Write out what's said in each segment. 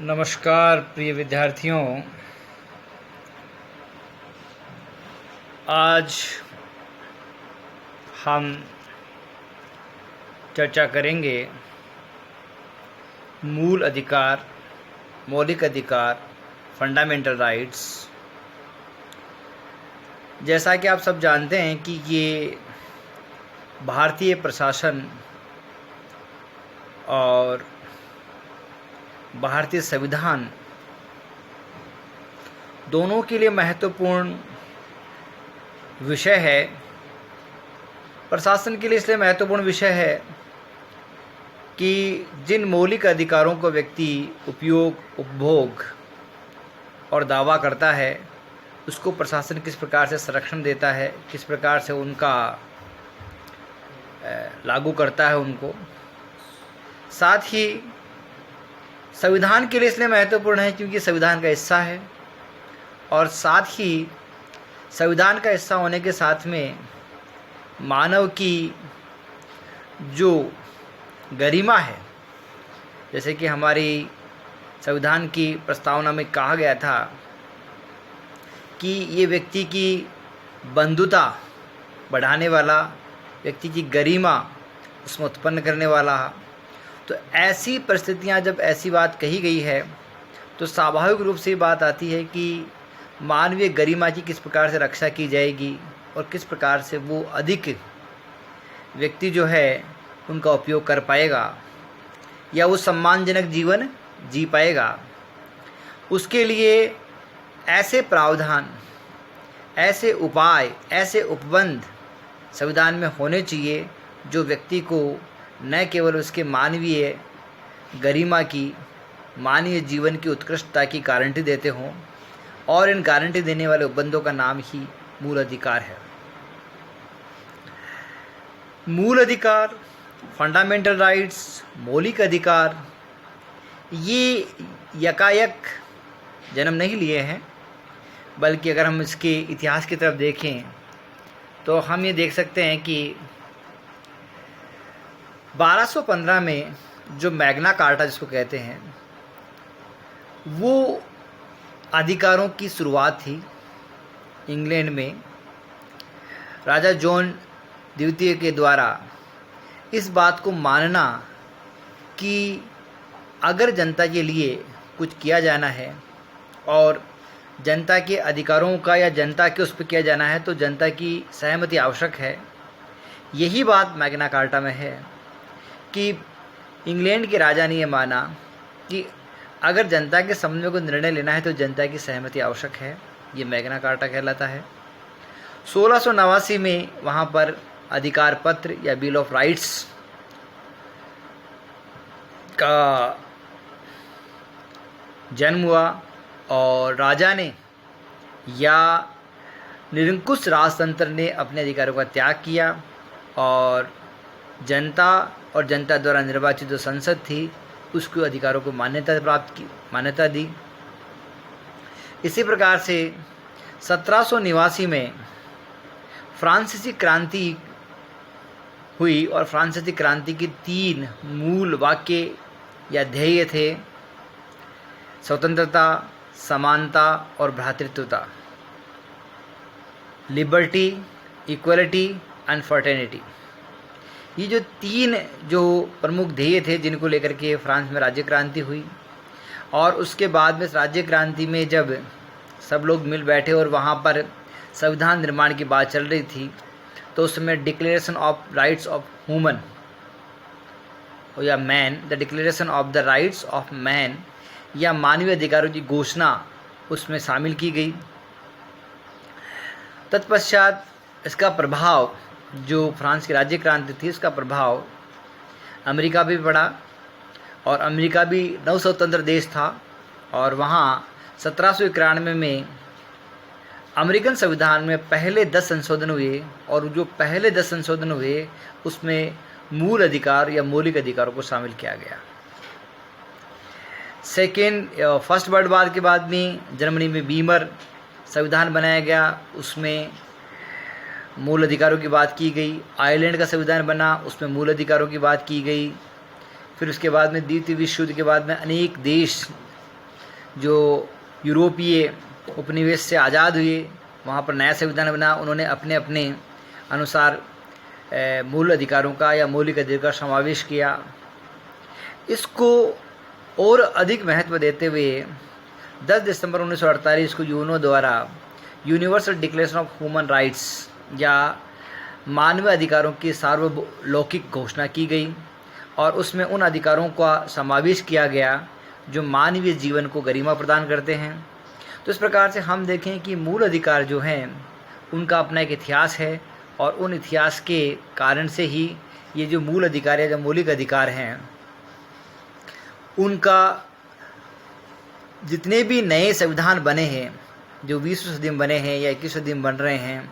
नमस्कार प्रिय विद्यार्थियों। आज हम चर्चा करेंगे मूल अधिकार, मौलिक अधिकार, फंडामेंटल राइट्स। जैसा कि आप सब जानते हैं कि ये भारतीय प्रशासन और भारतीय संविधान दोनों के लिए महत्वपूर्ण विषय है। प्रशासन के लिए इसलिए महत्वपूर्ण विषय है कि जिन मौलिक अधिकारों को व्यक्ति उपयोग, उपभोग और दावा करता है, उसको प्रशासन किस प्रकार से संरक्षण देता है, किस प्रकार से उनका लागू करता है उनको। साथ ही संविधान के लिए इसलिए महत्वपूर्ण है क्योंकि संविधान का हिस्सा है, और साथ ही संविधान का हिस्सा होने के साथ में मानव की जो गरिमा है, जैसे कि हमारी संविधान की प्रस्तावना में कहा गया था कि ये व्यक्ति की बंधुता बढ़ाने वाला, व्यक्ति की गरिमा उसमें उत्पन्न करने वाला। तो ऐसी परिस्थितियाँ, जब ऐसी बात कही गई है तो स्वाभाविक रूप से बात आती है कि मानवीय गरिमा की किस प्रकार से रक्षा की जाएगी और किस प्रकार से वो अधिक व्यक्ति जो है उनका उपयोग कर पाएगा या वो सम्मानजनक जीवन जी पाएगा। उसके लिए ऐसे प्रावधान, ऐसे उपाय, ऐसे उपबंध संविधान में होने चाहिए जो व्यक्ति को न केवल उसके मानवीय गरिमा की, मानवीय जीवन की उत्कृष्टता की गारंटी देते हों, और इन गारंटी देने वाले उपबंधों का नाम ही मूल अधिकार है। मूल अधिकार, फंडामेंटल राइट्स, मौलिक अधिकार, ये यकायक जन्म नहीं लिए हैं, बल्कि अगर हम इसके इतिहास की तरफ देखें तो हम ये देख सकते हैं कि 1215 में जो मैग्ना कार्टा जिसको कहते हैं, वो अधिकारों की शुरुआत थी इंग्लैंड में राजा जॉन द्वितीय के द्वारा। इस बात को मानना कि अगर जनता के लिए कुछ किया जाना है और जनता के अधिकारों का या जनता के उस पर किया जाना है तो जनता की सहमति आवश्यक है। यही बात मैग्ना कार्टा में है कि इंग्लैंड के राजा ने यह माना कि अगर जनता के संबंध में कोई निर्णय लेना है तो जनता की सहमति आवश्यक है। ये मैग्ना कार्टा कहलाता है। 1689 में वहाँ पर अधिकार पत्र या बिल ऑफ राइट्स का जन्म हुआ, और राजा ने या निरंकुश राजतंत्र ने अपने अधिकारों का त्याग किया और जनता द्वारा निर्वाचित जो संसद थी उसके अधिकारों को मान्यता दी। इसी प्रकार से 1789 में फ्रांसीसी क्रांति हुई, और फ्रांसीसी क्रांति की 3 मूल वाक्य या ध्येय थे: स्वतंत्रता, समानता और भ्रातृत्वता, लिबर्टी, इक्वलिटी एंड फ्रेटर्निटी। ये जो 3 जो प्रमुख ध्येय थे जिनको लेकर के फ्रांस में राज्य क्रांति हुई, और उसके बाद में राज्य क्रांति में जब सब लोग मिल बैठे और वहाँ पर संविधान निर्माण की बात चल रही थी, तो उसमें declaration of rights of human या man, the declaration of the rights of man या मानवीय अधिकारों की घोषणा उसमें शामिल की गई। तत्पश्चात इसका प्रभाव, जो फ्रांस की राज्य क्रांति थी, इसका प्रभाव अमेरिका भी पड़ा, और अमेरिका भी नवस्वतंत्र देश था, और वहाँ 1791 में अमेरिकन संविधान में पहले 10 संशोधन हुए, और जो पहले 10 संशोधन हुए उसमें मूल अधिकार या मौलिक अधिकारों को शामिल किया गया। फर्स्ट वर्ल्ड वार के बाद में जर्मनी में बीमर संविधान बनाया गया, उसमें मूल अधिकारों की बात की गई। आयरलैंड का संविधान बना, उसमें मूल अधिकारों की बात की गई। फिर उसके बाद में द्वितीय विश्व युद्ध के बाद में अनेक देश जो यूरोपीय उपनिवेश से आज़ाद हुए, वहाँ पर नया संविधान बना, उन्होंने अपने अपने अनुसार मूल अधिकारों का या मौलिक अधिकार का समावेश किया। इसको और अधिक महत्व देते हुए 10 दिसंबर 1948 को यूएनओ द्वारा universal declaration of human rights या मानवीय अधिकारों की सार्वलौकिक घोषणा की गई और उसमें उन अधिकारों का समावेश किया गया जो मानवीय जीवन को गरिमा प्रदान करते हैं। तो इस प्रकार से हम देखें कि मूल अधिकार जो हैं उनका अपना एक इतिहास है और उन इतिहास के कारण से ही ये जो मूल अधिकार या जो मौलिक अधिकार हैं उनका जितने भी नए संविधान बने हैं, जो 20वीं शताब्दी में बने हैं या 21वीं शताब्दी में बन रहे हैं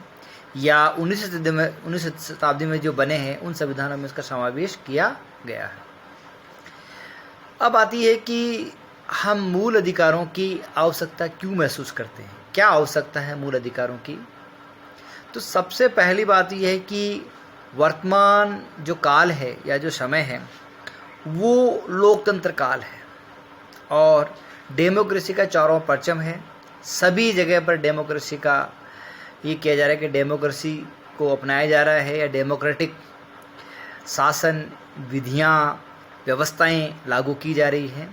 या 19वीं शताब्दी में जो बने हैं, उन संविधानों में इसका समावेश किया गया है। अब आती है कि हम मूल अधिकारों की आवश्यकता क्यों महसूस करते हैं, क्या आवश्यकता है मूल अधिकारों की। तो सबसे पहली बात यह है कि वर्तमान जो काल है या जो समय है वो लोकतंत्र काल है और डेमोक्रेसी का चारों परचम है। सभी जगह पर डेमोक्रेसी का ये किया जा रहा है कि डेमोक्रेसी को अपनाया जा रहा है या डेमोक्रेटिक शासन विधियाँ व्यवस्थाएं लागू की जा रही हैं।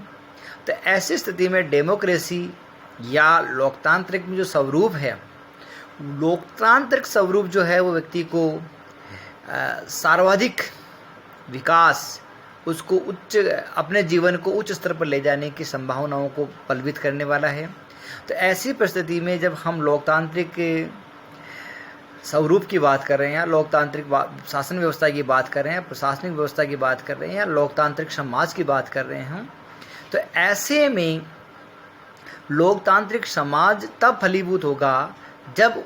तो ऐसी स्थिति में डेमोक्रेसी या लोकतांत्रिक में जो स्वरूप है, लोकतांत्रिक स्वरूप जो है वो व्यक्ति को सर्वाधिक विकास, उसको अपने जीवन को उच्च स्तर पर ले जाने की संभावनाओं को बलवित करने वाला है। तो ऐसी परिस्थिति में जब हम लोकतांत्रिक स्वरूप की बात कर रहे हैं या लोकतांत्रिक शासन व्यवस्था की बात कर रहे हैं, प्रशासनिक व्यवस्था की बात कर रहे हैं या लोकतांत्रिक समाज की बात कर रहे हैं, तो ऐसे में लोकतांत्रिक समाज तब फलीभूत होगा जब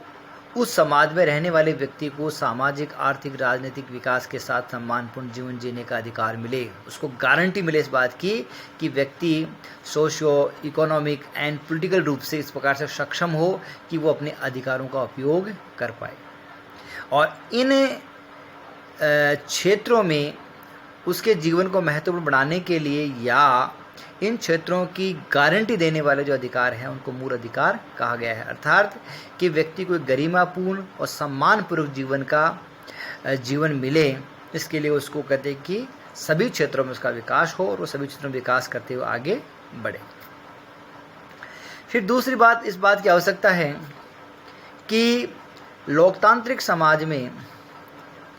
उस समाज में रहने वाले व्यक्ति को सामाजिक, आर्थिक, राजनीतिक विकास के साथ सम्मानपूर्ण जीवन जीने का अधिकार मिले, उसको गारंटी मिले इस बात की कि व्यक्ति सोशियो इकोनॉमिक एंड पॉलिटिकल रूप से इस प्रकार से सक्षम हो कि वो अपने अधिकारों का उपयोग कर पाए। और इन क्षेत्रों में उसके जीवन को महत्वपूर्ण बनाने के लिए या इन क्षेत्रों की गारंटी देने वाले जो अधिकार हैं उनको मूल अधिकार कहा गया है। अर्थात कि व्यक्ति को एक गरिमापूर्ण और सम्मानपूर्वक जीवन मिले, इसके लिए उसको कहते हैं कि सभी क्षेत्रों में उसका विकास हो और वो सभी क्षेत्रों में विकास करते हुए आगे बढ़े। फिर दूसरी बात, इस बात की आवश्यकता है कि लोकतांत्रिक समाज में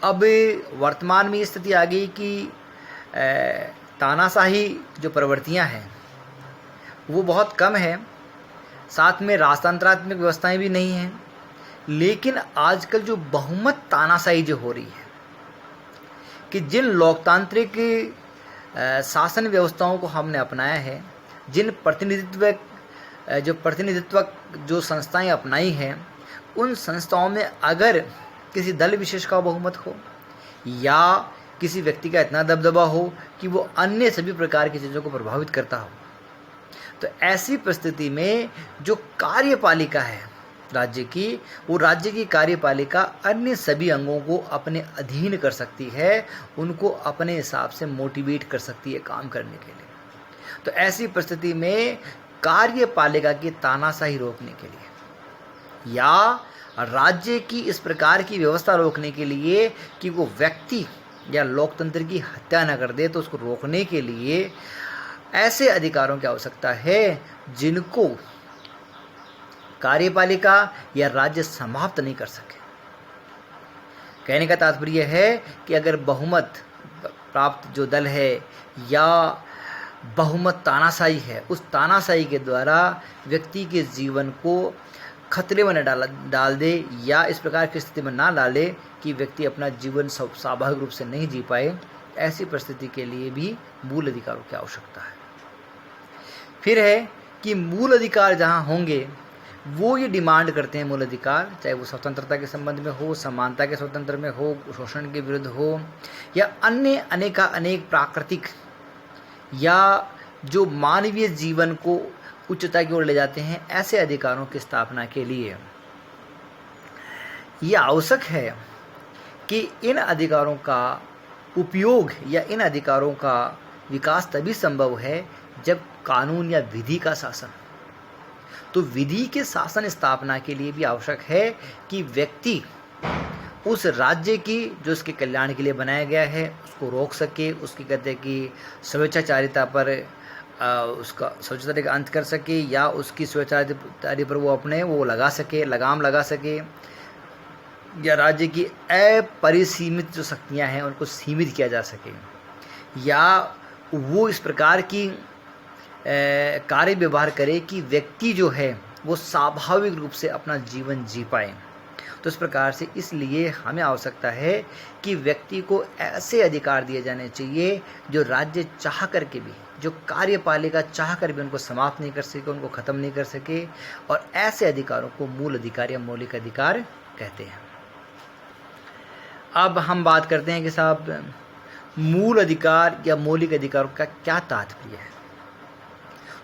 अब वर्तमान में स्थिति आ गई कि तानाशाही जो प्रवृत्तियां हैं वो बहुत कम है, साथ में राजतंत्रात्मक व्यवस्थाएं भी नहीं हैं। लेकिन आजकल जो बहुमत तानाशाही जो हो रही है कि जिन लोकतांत्रिक शासन व्यवस्थाओं को हमने अपनाया है, जिन प्रतिनिधित्व जो संस्थाएं अपनाई हैं, उन संस्थाओं में अगर किसी दल विशेष का बहुमत हो या किसी व्यक्ति का इतना दबदबा हो कि वो अन्य सभी प्रकार की चीज़ों को प्रभावित करता हो, तो ऐसी परिस्थिति में जो कार्यपालिका है राज्य की, वो राज्य की कार्यपालिका अन्य सभी अंगों को अपने अधीन कर सकती है, उनको अपने हिसाब से मोटिवेट कर सकती है काम करने के लिए। तो ऐसी परिस्थिति में कार्यपालिका की तानाशाही रोकने के लिए या राज्य की इस प्रकार की व्यवस्था रोकने के लिए कि वो व्यक्ति या लोकतंत्र की हत्या न कर दे, तो उसको रोकने के लिए ऐसे अधिकारों की आवश्यकता है जिनको कार्यपालिका या राज्य समाप्त नहीं कर सके। कहने का तात्पर्य है कि अगर बहुमत प्राप्त जो दल है या बहुमत तानाशाही है, उस तानाशाही के द्वारा व्यक्ति के जीवन को खतरे में न डाल दे या इस प्रकार की स्थिति में ना डाले कि व्यक्ति अपना जीवन स्वाभाविक रूप से नहीं जी पाए, ऐसी परिस्थिति के लिए भी मूल अधिकारों की आवश्यकता है। फिर है कि मूल अधिकार जहाँ होंगे वो ये डिमांड करते हैं, मूल अधिकार चाहे वो स्वतंत्रता के संबंध में हो, समानता के स्वतंत्र में हो, शोषण के विरुद्ध हो या अन्य अनेक प्राकृतिक या जो मानवीय जीवन को उच्चता की ओर ले जाते हैं, ऐसे अधिकारों की स्थापना के लिए ये आवश्यक है कि इन अधिकारों का उपयोग या इन अधिकारों का विकास तभी संभव है जब कानून या विधि का शासन, तो विधि के शासन स्थापना के लिए भी आवश्यक है कि व्यक्ति उस राज्य की जो उसके कल्याण के लिए बनाया गया है उसको रोक सके, उसकी कहते हैं कि स्वेच्छाचारिता पर उसका स्वेच्छाचारिता का अंत कर सके, या उसकी स्वेच्छाचारिता पर वो अपने वो लगा सके, लगाम लगा सके, या राज्य की अपरिसीमित जो शक्तियाँ हैं उनको सीमित किया जा सके, या वो इस प्रकार की कार्य व्यवहार करे कि व्यक्ति जो है वो स्वाभाविक रूप से अपना जीवन जी पाए। तो इस प्रकार से इसलिए हमें आवश्यकता है कि व्यक्ति को ऐसे अधिकार दिए जाने चाहिए जो राज्य चाह करके भी, जो कार्यपालिका चाह कर भी उनको समाप्त नहीं कर सके, उनको ख़त्म नहीं कर सके, और ऐसे अधिकारों को मूल अधिकार या मौलिक अधिकार कहते हैं। अब हम बात करते हैं कि साहब मूल अधिकार या मौलिक अधिकारों का क्या तात्पर्य है।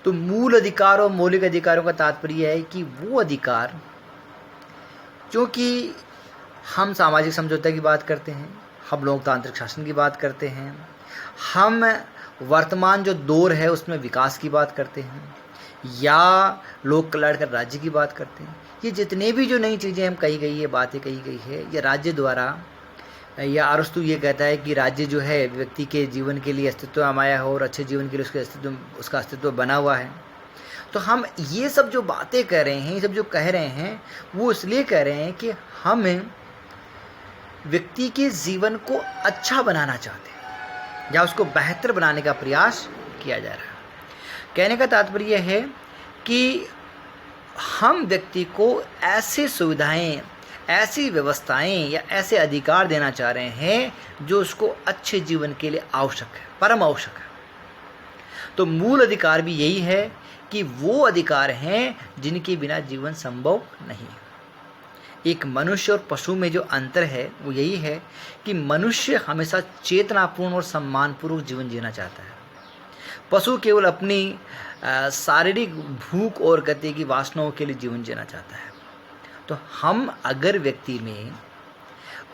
तो मूल अधिकार और मौलिक अधिकारों का तात्पर्य है कि वो अधिकार, क्योंकि हम सामाजिक समझौते की बात करते हैं, हम लोकतांत्रिक शासन की बात करते हैं, हम वर्तमान जो दौर है उसमें विकास की बात करते हैं, या लोक कल्याणकारी राज्य की बात करते हैं, ये जितने भी जो नई चीज़ें हम कही गई है, बातें कही गई है, ये राज्य द्वारा, या अरस्तु ये कहता है कि राज्य जो है व्यक्ति के जीवन के लिए अस्तित्व आया हो और अच्छे जीवन के लिए उसका अस्तित्व बना हुआ है। तो हम ये सब जो बातें कर रहे हैं, ये सब जो कह रहे हैं, वो इसलिए कह रहे हैं कि हम व्यक्ति के जीवन को अच्छा बनाना चाहते हैं या उसको बेहतर बनाने का प्रयास किया जा रहा है। कहने का तात्पर्य है कि हम व्यक्ति को ऐसी सुविधाएं, ऐसी व्यवस्थाएं या ऐसे अधिकार देना चाह रहे हैं जो उसको अच्छे जीवन के लिए आवश्यक है, परम आवश्यक है। तो मूल अधिकार भी यही है कि वो अधिकार हैं जिनके बिना जीवन संभव नहीं है। एक मनुष्य और पशु में जो अंतर है वो यही है कि मनुष्य हमेशा चेतनापूर्ण और सम्मानपूर्वक जीवन जीना चाहता है। पशु केवल अपनी शारीरिक भूख और गति की वासनाओं के लिए जीवन जीना चाहता है। तो हम अगर व्यक्ति में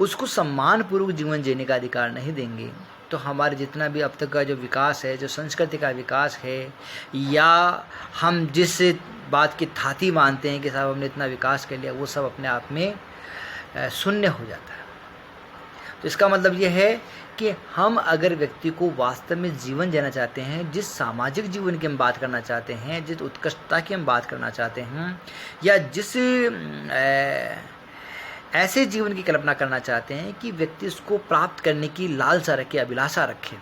उसको सम्मानपूर्वक जीवन जीने का अधिकार नहीं देंगे तो हमारे जितना भी अब तक का जो विकास है, जो संस्कृति का विकास है, या हम जिस बात की थाती मानते हैं कि साहब हमने इतना विकास कर लिया, वो सब अपने आप में शून्य हो जाता है। तो इसका मतलब ये है कि हम अगर व्यक्ति को वास्तव में जीवन जीना चाहते हैं, जिस सामाजिक जीवन की हम बात करना चाहते हैं, जिस उत्कृष्टता की हम बात करना चाहते हैं, या जिस ऐसे जीवन की कल्पना करना चाहते हैं कि व्यक्ति उसको प्राप्त करने की लालसा रखे, अभिलाषा रखे,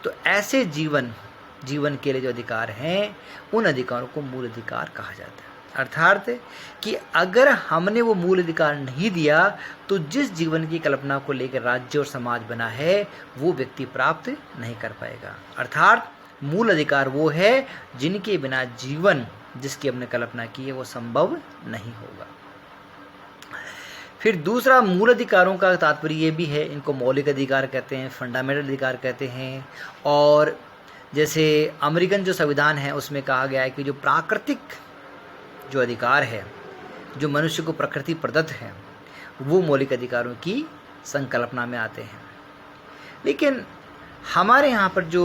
तो ऐसे जीवन के लिए जो अधिकार हैं उन अधिकारों को मूल अधिकार कहा जाता है। अर्थात कि अगर हमने वो मूल अधिकार नहीं दिया तो जिस जीवन की कल्पना को लेकर राज्य और समाज बना है वो व्यक्ति प्राप्त नहीं कर पाएगा। अर्थात मूल अधिकार वो है जिनके बिना जीवन जिसकी हमने कल्पना की है वो संभव नहीं होगा। फिर दूसरा मूल अधिकारों का तात्पर्य ये भी है, इनको मौलिक अधिकार कहते हैं, फंडामेंटल अधिकार कहते हैं। और जैसे अमेरिकन जो संविधान है उसमें कहा गया है कि जो प्राकृतिक जो अधिकार है, जो मनुष्य को प्रकृति प्रदत्त है, वो मौलिक अधिकारों की संकल्पना में आते हैं। लेकिन हमारे यहाँ पर जो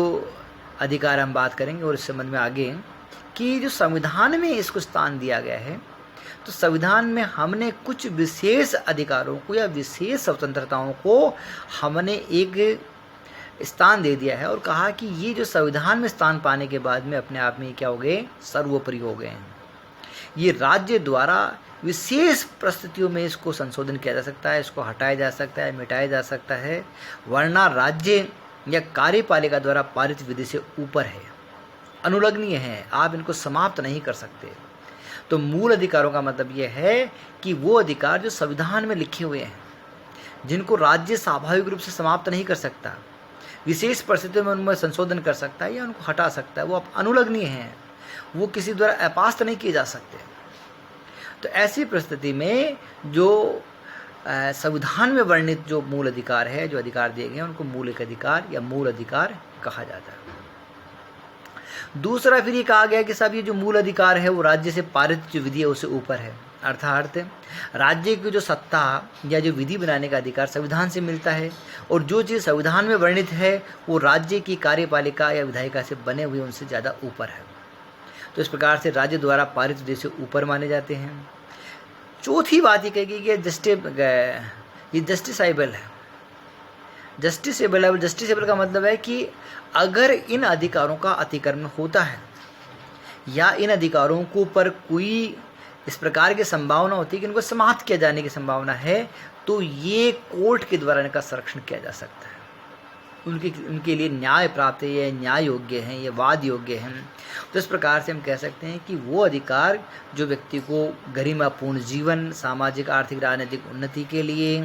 अधिकार हम बात करेंगे और इस संबंध में आगे कि जो संविधान में इसको स्थान दिया गया है, तो संविधान में हमने कुछ विशेष अधिकारों को या विशेष स्वतंत्रताओं को हमने एक स्थान दे दिया है और कहा कि ये जो संविधान में स्थान पाने के बाद में अपने आप में क्या हो गए, सर्वोपरि हो गए हैं। ये राज्य द्वारा विशेष परिस्थितियों में इसको संशोधन किया जा सकता है, इसको हटाया जा सकता है, मिटाया जा सकता है, वरना राज्य या कार्यपालिका द्वारा पारित विधि से ऊपर है, अनुलग्नीय है, आप इनको समाप्त नहीं कर सकते। तो मूल अधिकारों का मतलब यह है कि वो अधिकार जो संविधान में लिखे हुए हैं, जिनको राज्य स्वाभाविक रूप से समाप्त नहीं कर सकता, विशेष परिस्थितियों में उनमें संशोधन कर सकता है या उनको हटा सकता है, वो अब अनुलग्नीय हैं, वो किसी द्वारा अपास्त नहीं किए जा सकते। तो ऐसी परिस्थिति में जो संविधान में वर्णित जो मूल अधिकार है, जो अधिकार दिए गए हैं, उनको मौलिक अधिकार या मूल अधिकार कहा जाता है। दूसरा फिर ये कहा गया कि साहब ये जो मूल अधिकार है वो राज्य से पारित जो विधि है उससे ऊपर है। अर्थात राज्य की जो सत्ता या जो विधि बनाने का अधिकार संविधान से मिलता है और जो चीज़ संविधान में वर्णित है वो राज्य की कार्यपालिका या विधायिका से बने हुए उनसे ज़्यादा ऊपर है। तो इस प्रकार से राज्य द्वारा पारित देश से ऊपर माने जाते हैं। चौथी बात ये कहेगी कि ये जस्टिसाइबल है। जस्टिसेबल का मतलब है कि अगर इन अधिकारों का अतिक्रमण होता है या इन अधिकारों को पर कोई इस प्रकार की संभावना होती है कि इनको समाप्त किया जाने की संभावना है, तो ये कोर्ट के द्वारा इनका संरक्षण किया जा सकता है। उनके लिए न्याय प्राप्त है, ये न्याय योग्य हैं, ये वाद योग्य हैं। तो इस प्रकार से हम कह सकते हैं कि वो अधिकार जो व्यक्ति को गरिमापूर्ण जीवन, सामाजिक, आर्थिक, राजनीतिक उन्नति के लिए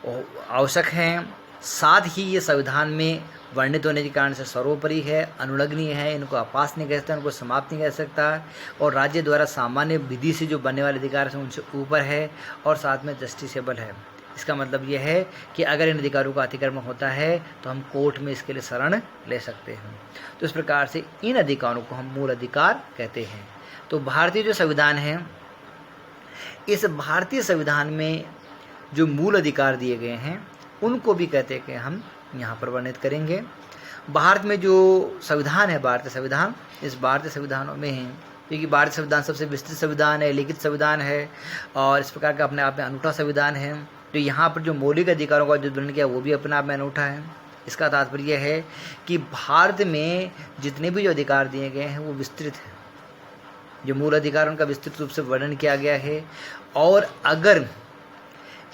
आवश्यक हैं, साथ ही ये संविधान में वर्णित होने के कारण से सर्वोपरि है, अनुलग्नीय है, इनको अपास नहीं कह सकता, इनको समाप्त नहीं कह सकता, और राज्य द्वारा सामान्य विधि से जो बनने वाले अधिकार हैं उनसे ऊपर है, और साथ में जस्टिसेबल है। इसका मतलब यह है कि अगर इन अधिकारों का अतिक्रमण होता है तो हम कोर्ट में इसके लिए शरण ले सकते हैं। तो इस प्रकार से इन अधिकारों को हम मूल अधिकार कहते हैं। तो भारतीय जो संविधान है, इस भारतीय संविधान में जो मूल अधिकार दिए गए हैं उनको भी कहते हैं कि हम यहाँ पर वर्णित करेंगे। भारत में जो संविधान है, भारतीय संविधान, इस भारतीय संविधानों में है, क्योंकि भारतीय संविधान सबसे विस्तृत संविधान है, लिखित संविधान है, और इस प्रकार का अपने आप में अनूठा संविधान है। तो यहाँ पर जो मौलिक अधिकारों का जो वर्णन किया वो भी अपने आप में अनूठा है। इसका तात्पर्य है कि भारत में जितने भी जो अधिकार दिए गए हैं वो विस्तृत है, जो मूल अधिकार उनका विस्तृत रूप से वर्णन किया गया है। और अगर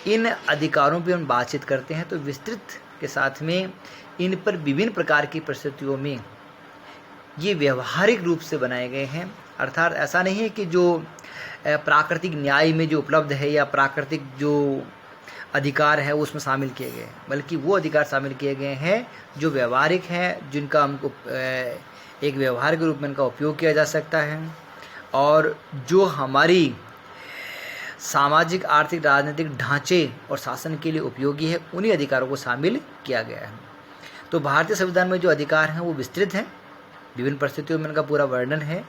इन अधिकारों पर हम बातचीत करते हैं तो विस्तृत के साथ में इन पर विभिन्न प्रकार की परिस्थितियों में ये व्यवहारिक रूप से बनाए गए हैं। अर्थात ऐसा नहीं है कि जो प्राकृतिक न्याय में जो उपलब्ध है या प्राकृतिक जो अधिकार है उसमें शामिल किए गए, बल्कि वो अधिकार शामिल किए गए हैं जो व्यवहारिक हैं, जिनका हमको एक व्यवहारिक रूप में इनका उपयोग किया जा सकता है, और जो हमारी सामाजिक, आर्थिक, राजनीतिक ढांचे और शासन के लिए उपयोगी है, उन्हीं अधिकारों को शामिल किया गया है। तो भारतीय संविधान में जो अधिकार हैं वो विस्तृत हैं, विभिन्न परिस्थितियों में इनका पूरा वर्णन है,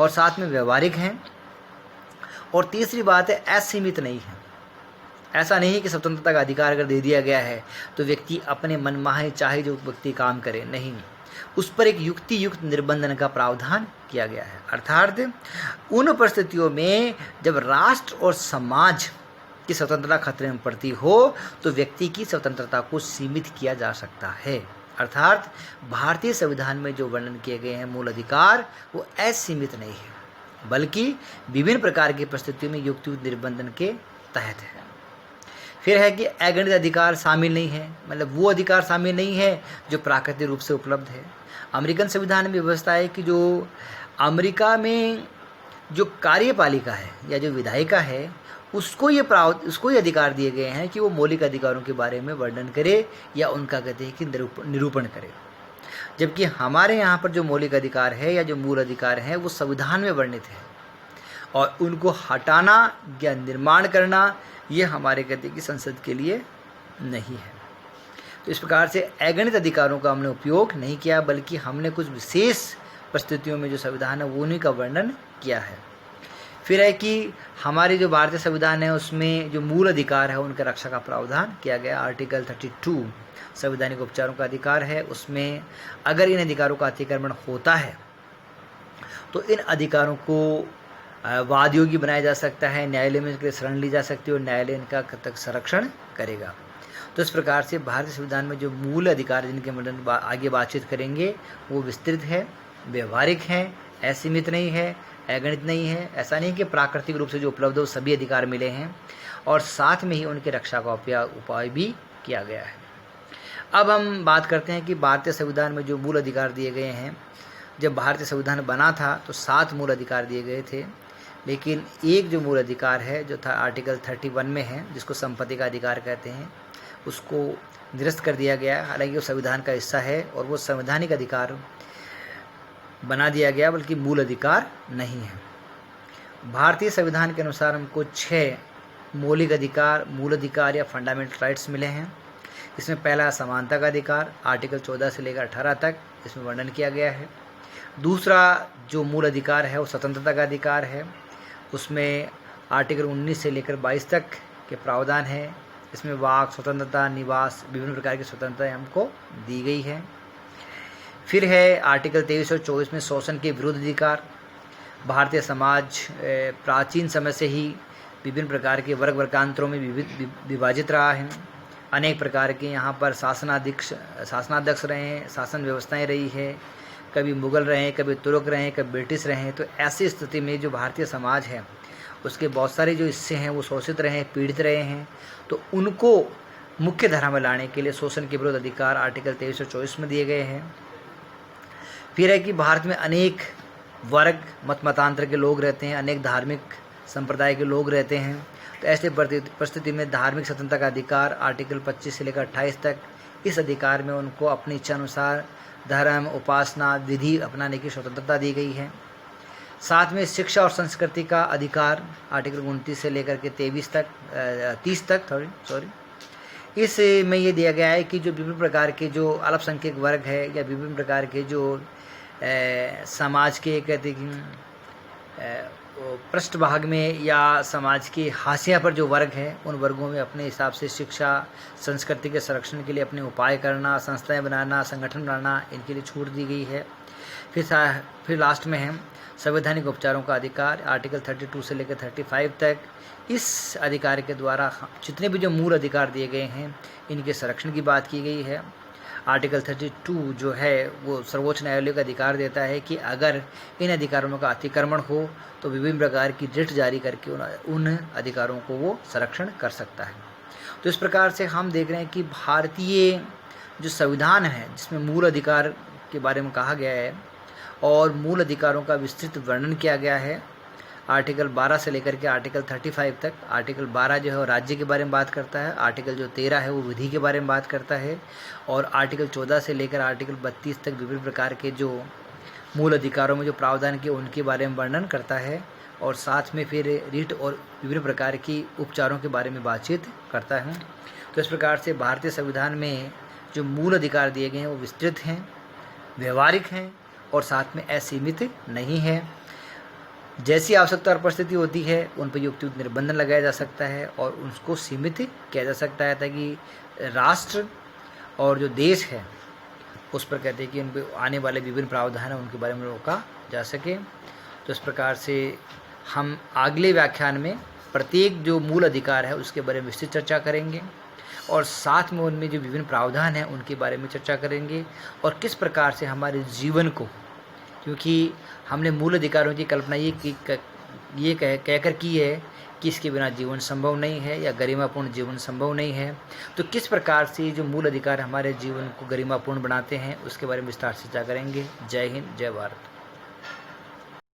और साथ में व्यवहारिक हैं। और तीसरी बात है, असीमित नहीं है। ऐसा नहीं है कि स्वतंत्रता का अधिकार अगर दे दिया गया है तो व्यक्ति अपने मनमाहे चाहे जो व्यक्ति काम करे, नहीं, उस पर एक युक्ति युक्त निर्बंधन का प्रावधान किया गया है। अर्थात उन परिस्थितियों में जब राष्ट्र और समाज की स्वतंत्रता खतरे में पड़ती हो तो व्यक्ति की स्वतंत्रता को सीमित किया जा सकता है। अर्थात भारतीय संविधान में जो वर्णन किए गए हैं मूल अधिकार वो असीमित नहीं है, बल्कि विभिन्न प्रकार की परिस्थितियों में युक्ति युक्त निर्बंधन के तहत है। फिर है कि अगणित अधिकार शामिल नहीं है, मतलब वो अधिकार शामिल नहीं है जो प्राकृतिक रूप से उपलब्ध है। अमेरिकन संविधान में व्यवस्था है कि जो अमेरिका में जो कार्यपालिका है या जो विधायिका है उसको ये अधिकार दिए गए हैं कि वो मौलिक अधिकारों के बारे में वर्णन करे या उनका कहते हैं कि निरूपण करे। जबकि हमारे यहाँ पर जो मौलिक अधिकार है या जो मूल अधिकार हैं वो संविधान में वर्णित है, और उनको हटाना या निर्माण करना ये हमारे कहते हैं कि संसद के लिए नहीं है। तो इस प्रकार से अगणित अधिकारों का हमने उपयोग नहीं किया, बल्कि हमने कुछ विशेष परिस्थितियों में जो संविधान है वो उन्हीं का वर्णन किया है। फिर है कि हमारी जो भारतीय संविधान है उसमें जो मूल अधिकार है उनका रक्षा का प्रावधान किया गया। आर्टिकल 32 संवैधानिक उपचारों का अधिकार है, उसमें अगर इन अधिकारों का अतिक्रमण होता है तो इन अधिकारों को वाद योग्य बनाया जा सकता है, न्यायालय में इसके शरण ली जा सकती है और न्यायालय इनका तक संरक्षण करेगा। तो इस प्रकार से भारतीय संविधान में जो मूल अधिकार जिनके वर्णन आगे बातचीत करेंगे वो विस्तृत है, व्यवहारिक हैं, असीमित नहीं है, अगणित नहीं है। ऐसा नहीं कि प्राकृतिक रूप से जो उपलब्ध हो सभी अधिकार मिले हैं, और साथ में ही उनकी रक्षा का उपाय भी किया गया है। अब हम बात करते हैं कि भारतीय संविधान में जो मूल अधिकार दिए गए हैं, जब भारतीय संविधान बना था तो 7 मूल अधिकार दिए गए थे, लेकिन एक जो मूल अधिकार है जो था आर्टिकल 31 में है, जिसको संपत्ति का अधिकार कहते हैं, उसको निरस्त कर दिया गया। हालांकि वो संविधान का हिस्सा है और वो संवैधानिक अधिकार बना दिया गया, बल्कि मूल अधिकार नहीं है। भारतीय संविधान के अनुसार हमको 6 मौलिक अधिकार, मूल अधिकार या फंडामेंटल राइट्स मिले हैं। इसमें पहला समानता का अधिकार, आर्टिकल 14 से लेकर 18 तक इसमें वर्णन किया गया है। दूसरा जो मूल अधिकार है वो स्वतंत्रता का अधिकार है, उसमें आर्टिकल 19 से लेकर 22 तक के प्रावधान है। इसमें वाक स्वतंत्रता, निवास, विभिन्न प्रकार की स्वतंत्रताएं हमको दी गई है। फिर है आर्टिकल 23 और 24 में शोषण के विरुद्ध अधिकार। भारतीय समाज प्राचीन समय से ही विभिन्न प्रकार के वर्ग वर्गांतरों में विभाजित रहा है। अनेक प्रकार के यहाँ पर शासनाध्यक्ष रहे हैं, शासन व्यवस्थाएं रही है, कभी मुगल रहे, कभी तुर्क रहे, कभी ब्रिटिश रहे। तो ऐसी स्थिति में जो भारतीय समाज है उसके बहुत सारे जो हिस्से हैं वो शोषित रहे हैं, पीड़ित रहे हैं। तो उनको मुख्य धारा में लाने के लिए शोषण के विरुद्ध अधिकार आर्टिकल 23 और 24 में दिए गए हैं। फिर है कि भारत में अनेक वर्ग मतांतर के लोग रहते हैं, अनेक धार्मिक संप्रदाय के लोग रहते हैं। तो ऐसे परिस्थिति में धार्मिक स्वतंत्रता का अधिकार आर्टिकल 25 से लेकर 28 तक, इस अधिकार में उनको अपनी इच्छा अनुसार धर्म, उपासना, विधि अपनाने की स्वतंत्रता दी गई है। साथ में शिक्षा और संस्कृति का अधिकार आर्टिकल 29 से लेकर के 30 तक इस में ये दिया गया है कि जो विभिन्न प्रकार के जो अल्पसंख्यक वर्ग है या विभिन्न प्रकार के जो समाज के कहते हैं पृष्ठभाग में या समाज के हाशिया पर जो वर्ग है, उन वर्गों में अपने हिसाब से शिक्षा संस्कृति के संरक्षण के लिए अपने उपाय करना, संस्थाएं बनाना, संगठन बनाना, इनके लिए छूट दी गई है। फिर लास्ट में है संवैधानिक उपचारों का अधिकार आर्टिकल 32 से लेकर 35 तक। इस अधिकार के द्वारा जितने भी जो मूल अधिकार दिए गए हैं इनके संरक्षण की बात की गई है। आर्टिकल 32 जो है वो सर्वोच्च न्यायालय का अधिकार देता है कि अगर इन अधिकारों का अतिक्रमण हो तो विभिन्न प्रकार की रिट जारी करके उन अधिकारों को वो संरक्षण कर सकता है। तो इस प्रकार से हम देख रहे हैं कि भारतीय जो संविधान है जिसमें मूल अधिकार के बारे में कहा गया है और मूल अधिकारों का विस्तृत वर्णन किया गया है आर्टिकल 12 से लेकर के आर्टिकल 35 तक। आर्टिकल 12 जो है राज्य के बारे में बात करता है, आर्टिकल जो 13 है वो विधि के बारे में बात करता है और आर्टिकल 14 से लेकर आर्टिकल 32 तक विभिन्न प्रकार के जो मूल अधिकारों में जो प्रावधान किए उनके बारे में वर्णन करता है और साथ में फिर रिट और विभिन्न प्रकार की उपचारों के बारे में बातचीत करता है। तो इस प्रकार से भारतीय संविधान में जो मूल अधिकार दिए गए हैं वो विस्तृत हैं, व्यवहारिक हैं और साथ में असीमित नहीं है। जैसी आवश्यकता और परिस्थिति होती है उन पर युक्त निर्बंध लगाया जा सकता है और उसको सीमित किया जा सकता है ताकि राष्ट्र और जो देश है उस पर कहते हैं कि उन पर आने वाले विभिन्न प्रावधान हैं उनके बारे में रोका जा सके। तो इस प्रकार से हम अगले व्याख्यान में प्रत्येक जो मूल अधिकार है उसके बारे में विस्तृत चर्चा करेंगे और साथ में उनमें जो विभिन्न प्रावधान हैं उनके बारे में चर्चा करेंगे और किस प्रकार से हमारे जीवन को, क्योंकि हमने मूल अधिकारों की कल्पना ये कहकर की है कि इसके बिना जीवन संभव नहीं है या गरिमापूर्ण जीवन संभव नहीं है। तो किस प्रकार से जो मूल अधिकार हमारे जीवन को गरिमापूर्ण बनाते हैं उसके बारे में विस्तार से चर्चा करेंगे। जय हिंद, जय भारत।